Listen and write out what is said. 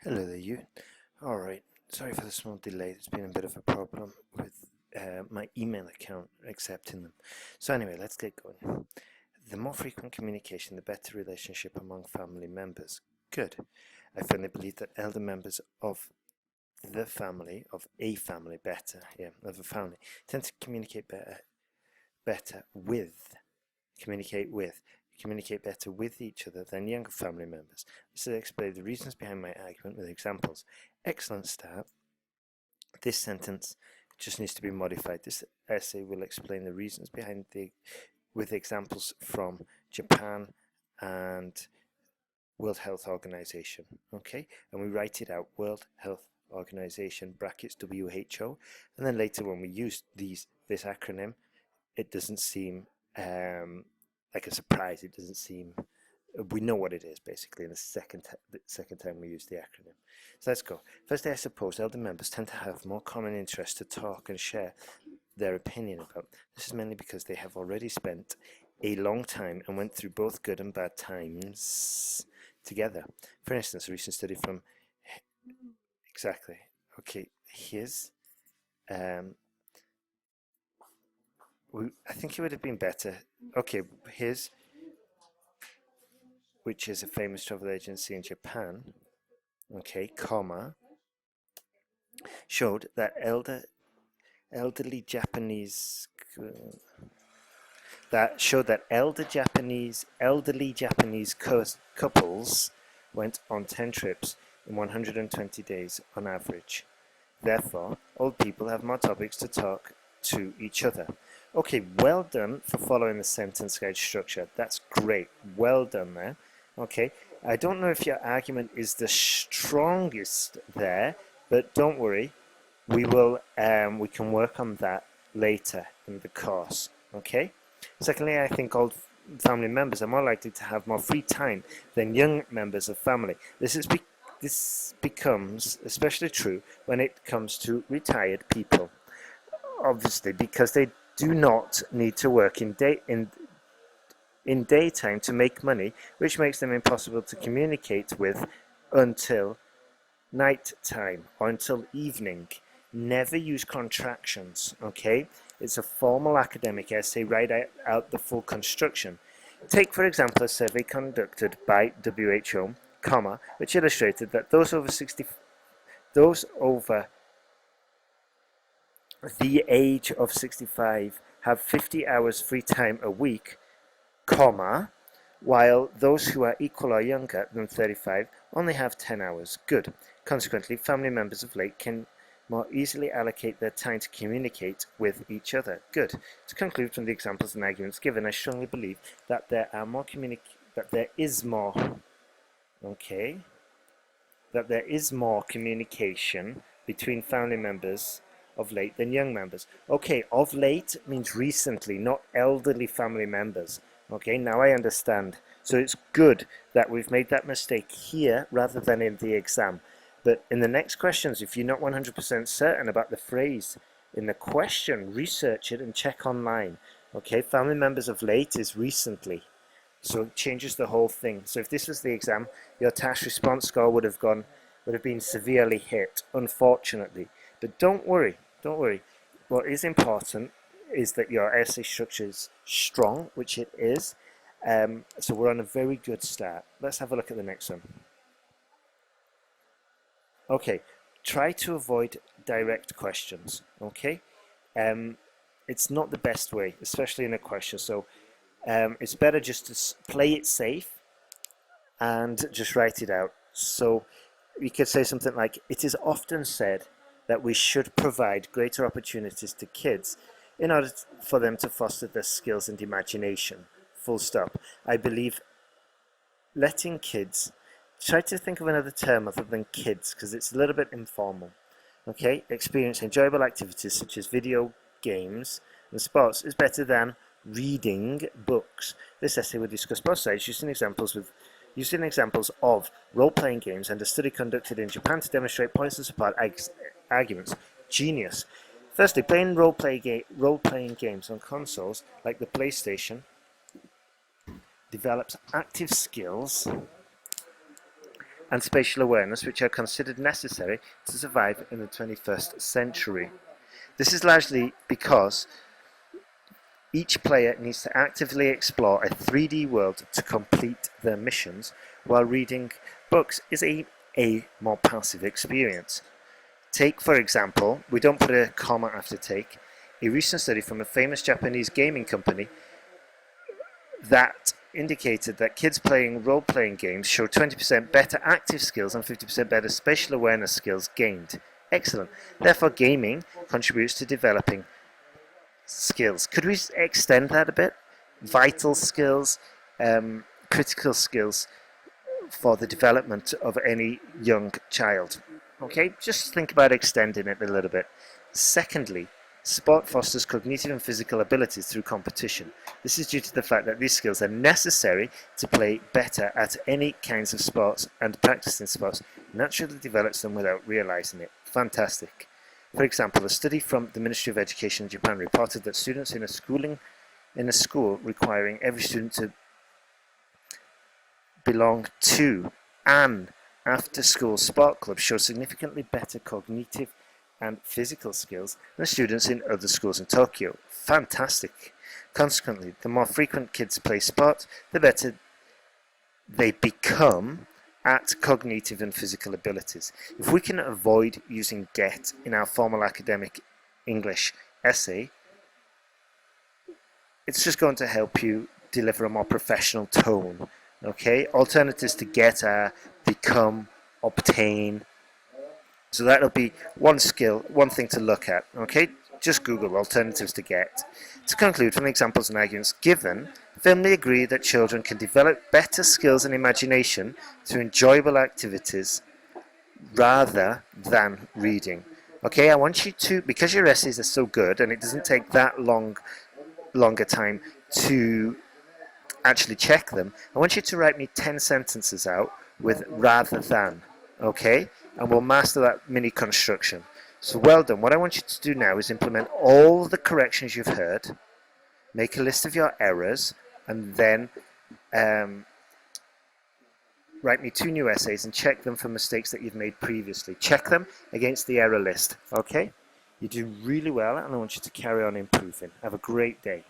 Hello there, you. Alright, sorry for the small delay. There's been a bit of a problem with my email account accepting them. So anyway, let's get going. The more frequent communication, the better relationship among family members. Good. I firmly believe that elder members of the family, of a family, of a family, tend to better with, communicate better with each other than younger family members. This explains the reasons behind my argument with examples. Excellent start. This sentence just needs to be modified. This essay will explain the reasons behind with examples from Japan and World Health Organization. Okay, and we write it out: World Health Organization brackets WHO, and then later when we use this acronym, it doesn't seem like a surprise. It doesn't seem, we know what it is basically in the second time we use the acronym. So let's go. Firstly, I suppose elder members tend to have more common interests to talk and share their opinion about. This is mainly because they have already spent a long time and went through both good and bad times together. For instance, a recent study from here's I think it would have been better. Okay, here's, which is a famous travel agency in Japan, okay, comma, showed that elderly Japanese elderly Japanese couples went on 10 trips in 120 days on average. Therefore, old people have more topics to talk to each other. Okay, well done for following the sentence guide structure. That's great. Well done there. Okay, I don't know if your argument is the strongest there, but don't worry. We can work on that later in the course. Okay. Secondly, I think old family members are more likely to have more free time than young members of family. This becomes especially true when it comes to retired people, obviously, because they do not need to work in daytime to make money, which makes them impossible to communicate with until night time or until evening. Never use contractions, okay? It's a formal academic essay. Write out the full construction. Take, for example, a survey conducted by WHO, comma, which illustrated that those over the age of 65 have 50 hours free time a week, comma, while those who are equal or younger than 35 only have 10 hours. Good. Consequently, family members of late can more easily allocate their time to communicate with each other. Good. To conclude from the examples and arguments given, I strongly believe that there is more communication between family members of late than young members. Okay, of late means recently, not elderly family members. Okay, now I understand. So it's good that we've made that mistake here rather than in the exam. But in the next questions, if you're not 100% certain about the phrase in the question, research it and check online. Okay, family members of late is recently. So it changes the whole thing. So if this was the exam, your task response score would have been severely hit, unfortunately. But don't worry. What is important is that your essay structure is strong, which it is. So we're on a very good start. Let's have a look at the next one. Okay, try to avoid direct questions, okay? It's not the best way, especially in a question. So it's better just to play it safe and just write it out. So you could say something like, it is often said that we should provide greater opportunities to kids in order for them to foster their skills and imagination. Full stop. I believe letting kids, try to think of another term other than kids, because it's a little bit informal. Okay, experience enjoyable activities such as video games and sports is better than reading books. This essay will discuss both sides using examples of role-playing games and a study conducted in Japan to demonstrate points and support arguments. Genius. Firstly, playing role-playing games on consoles like the PlayStation develops active skills and spatial awareness, which are considered necessary to survive in the 21st century. This is largely because each player needs to actively explore a 3D world to complete their missions, while reading books is a more passive experience. Take, for example, we don't put a comma after take, a recent study from a famous Japanese gaming company that indicated that kids playing role-playing games showed 20% better active skills and 50% better spatial awareness skills gained. Excellent. Therefore, gaming contributes to developing skills. Could we extend that a bit? Vital skills, critical skills for the development of any young child. Okay, just think about extending it a little bit. Secondly, sport fosters cognitive and physical abilities through competition. This is due to the fact that these skills are necessary to play better at any kinds of sports, and practicing sports naturally develops them without realizing it. Fantastic. For example, a study from the Ministry of Education in Japan reported that students in a school requiring every student to belong to an after-school sport club show significantly better cognitive and physical skills than students in other schools in Tokyo. Fantastic. Consequently, the more frequent kids play sport, the better they become at cognitive and physical abilities. If we can avoid using get in our formal academic English essay, it's just going to help you deliver a more professional tone. Okay, alternatives to get are become, obtain. So that'll be one skill, one thing to look at. Okay, just Google alternatives to get. To conclude, from the examples and arguments given, firmly agree that children can develop better skills and imagination through enjoyable activities rather than reading. Okay, I want you to, because your essays are so good and it doesn't take that longer time to actually check them, I want you to write me 10 sentences out with rather than, okay? And we'll master that mini construction. So well done. What I want you to do now is implement all the corrections you've heard, make a list of your errors, and then write me 2 new essays and check them for mistakes that you've made previously. Check them against the error list, okay? You do really well, and I want you to carry on improving. Have a great day.